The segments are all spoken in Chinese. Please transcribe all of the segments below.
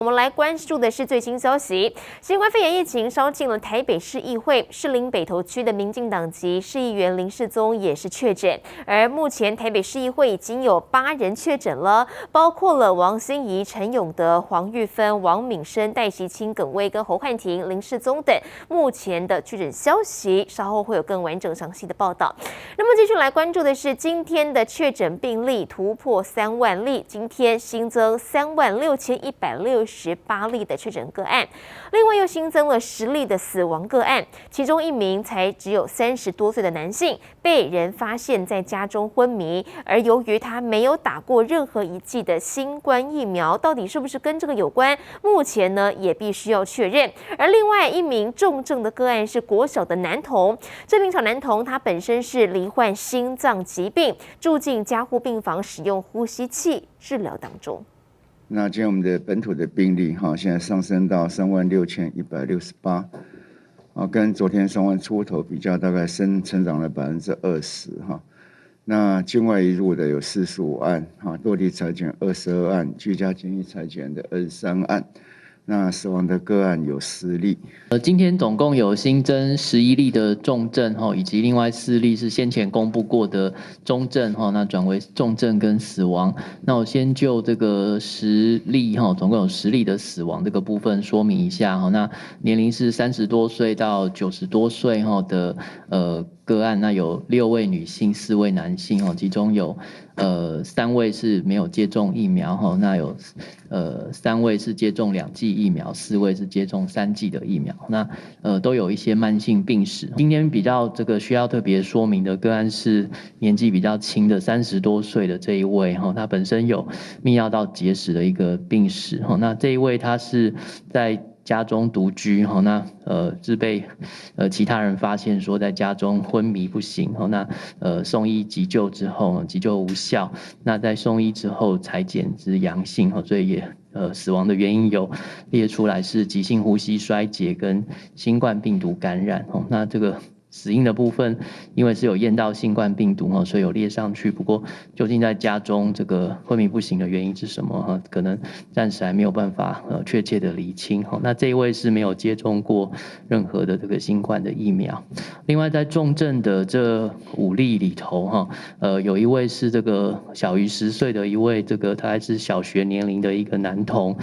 我们来关注的是最新消息，新冠肺炎疫情烧进了台北市议会，士林北投区的民进党籍市议员林世宗也是确诊，而目前台北市议会已经有8人确诊了，包括了王心怡、陈永德、黄玉芬、王敏生、戴习清、耿威跟侯汉廷、林世宗等目前的确诊消息，稍后会有更完整详细的报道。那么继续来关注的是今天的确诊病例突破3万例，今天新增36168例的确诊个案，另外又新增了10例的死亡个案，其中1名才只有30多岁的男性被人发现在家中昏迷，而由于他没有打过任何一剂的新冠疫苗，到底是不是跟这个有关？目前呢也必须要确认。而另外1名重症的个案是国小的男童，这名小男童他本身是罹患心脏疾病，住进加护病房使用呼吸器治疗当中。那今天我们的本土的病例现在上升到36168，跟昨天3万出头比较，大概成长了20%那境外移入的有45案，落地采检22案，居家检疫采检的23案。那死亡的个案有10例。今天总共有新增11例的重症以及另外4例是先前公布过的中症那转为重症跟死亡。那我先就这个10例总共有10例的死亡这个部分说明一下那年龄是30多岁到90多岁的个案，那有6位女性，4位男性其中有3位是没有接种疫苗那有3位是接种2剂疫苗，4位是接种3剂的疫苗，那都有一些慢性病史。今天比较这个需要特别说明的个案是年纪比较轻的30多岁的这一位他本身有泌尿道结石的一个病史那这一位他是在家中独居那是被其他人发现说在家中昏迷不醒那送医急救之后急救无效，那在送医之后采检之阳性所以也死亡的原因有列出来是急性呼吸衰竭跟新冠病毒感染那这个死因的部分，因为是有验到新冠病毒所以有列上去。不过，究竟在家中这个昏迷不醒的原因是什么可能暂时还没有办法确切的厘清那这一位是没有接种过任何的这个新冠的疫苗。另外，在重症的这5例里头有一位是这个小于10岁的一位这个大概是小学年龄的一个男童。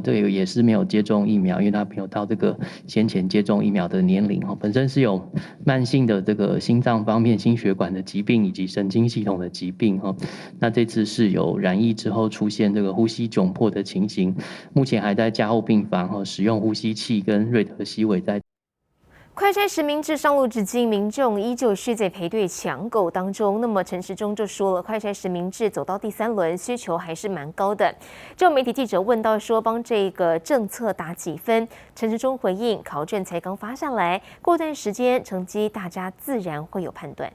这个也是没有接种疫苗，因为他没有到这个先前接种疫苗的年龄本身是有慢性的这个心脏方面心血管的疾病以及神经系统的疾病那这次是有染疫之后出现这个呼吸窘迫的情形，目前还在加护病房使用呼吸器跟瑞德西韦在。快筛实名制上路至今，民众依旧是在排队抢购当中。那么陈时中就说了，快筛实名制走到第3轮，需求还是蛮高的。就媒体记者问到说，帮这个政策打几分？陈时中回应，考卷才刚发下来，过段时间成绩大家自然会有判断。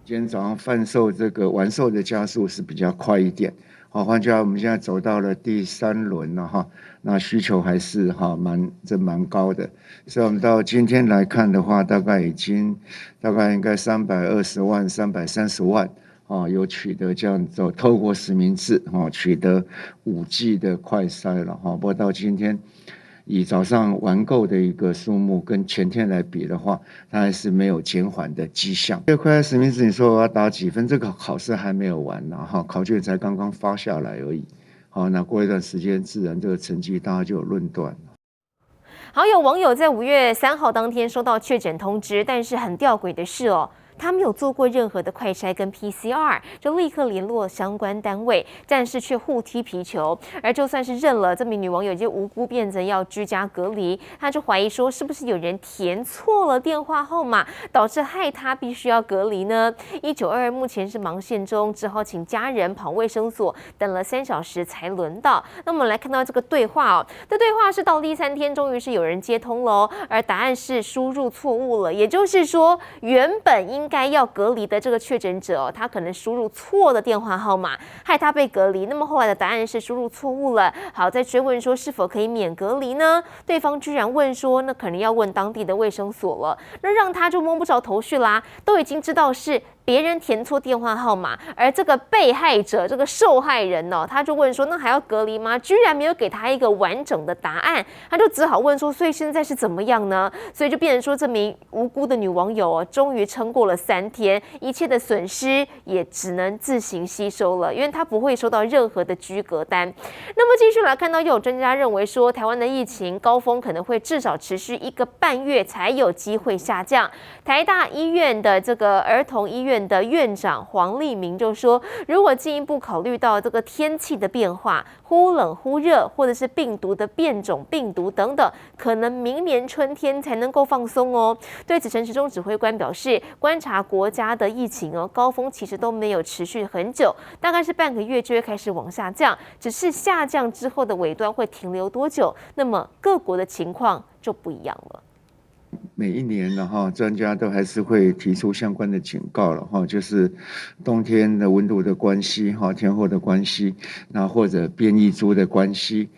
今天早上贩售这个完售的加速是比较快一点。换句话，我们现在走到了第3轮了那需求还是蛮高的，所以我们到今天来看的话，大概应该320万、330万有取得这样走透过实名制取得5剂的快筛了不过到今天，以早上完购的一个数目跟前天来比的话，它还是没有减缓的迹象。这快筛实名制，你说我要打几分？这个考试还没有完呢考卷才刚刚发下来而已。那过一段时间，自然这个成绩大家就有论断了。好，有网友在5月3号当天收到确诊通知，但是很吊诡的是他没有做过任何的快筛跟 PCR， 就立刻联络相关单位，但是却互踢皮球。而就算是认了，这名女网友就无辜变成要居家隔离，他就怀疑说是不是有人填错了电话号码，导致害他必须要隔离呢？1922目前是忙线中，只好请家人跑卫生所，等了3小时才轮到。那我们来看到这个对话这对话是到第3天，终于是有人接通了而答案是输入错误了，也就是说原本应该要隔离的这个确诊者他可能输入错的电话号码，害他被隔离。那么后来的答案是输入错误了。好，在追问说是否可以免隔离呢？对方居然问说，那可能要问当地的卫生所了。那让他就摸不着头绪啦，都已经知道是别人填错电话号码，而这个被害者、这个受害人哦，他就问说：“那还要隔离吗？”居然没有给他一个完整的答案，他就只好问说：“所以现在是怎么样呢？”所以就变成说，这名无辜的女网友哦，终于撑过了3天，一切的损失也只能自行吸收了，因为她不会收到任何的居隔单。那么继续来看到，又有专家认为说，台湾的疫情高峰可能会至少持续1个半月才有机会下降。台大医院的这个儿童医院的院长黄立明就说，如果进一步考虑到这个天气的变化，忽冷忽热，或者是病毒的变种病毒等等，可能明年春天才能够放松哦。对此，陈时中指挥官表示，观察国家的疫情哦，高峰其实都没有持续很久，大概是半个月就会开始往下降，只是下降之后的尾端会停留多久，那么各国的情况就不一样了。每一年呢，专家都还是会提出相关的警告了哈，就是冬天的温度的关系哈，天候的关系，那或者变异株的关系，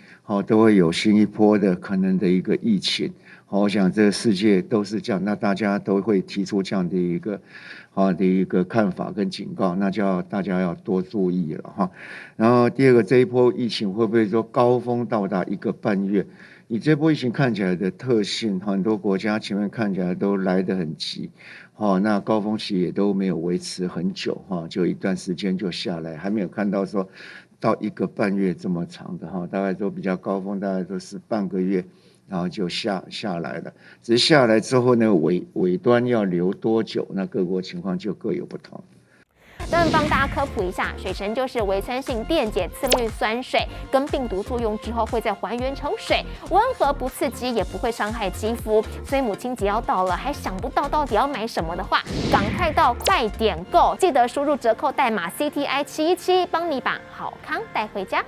都会有新一波的可能的一个疫情。我想这个世界都是这样，那大家都会提出这样的一个看法跟警告，那叫大家要多注意了哈。然后第二个，这一波疫情会不会说高峰到达1个半月？以这波疫情看起来的特性，很多国家前面看起来都来得很急，那高峰期也都没有维持很久，就一段时间就下来，还没有看到说到1个半月这么长的，大概都比较高峰，大概都是半个月，然后就下来了。只是下来之后呢，尾端要留多久，那各国情况就各有不同。那么帮大家科普一下，水神就是微酸性电解次氯酸水，跟病毒作用之后会再还原成水，温和不刺激，也不会伤害肌肤。所以母亲节要到了，还想不到到底要买什么的话，赶快到快点购，记得输入折扣代码 CTI717，帮你把好康带回家。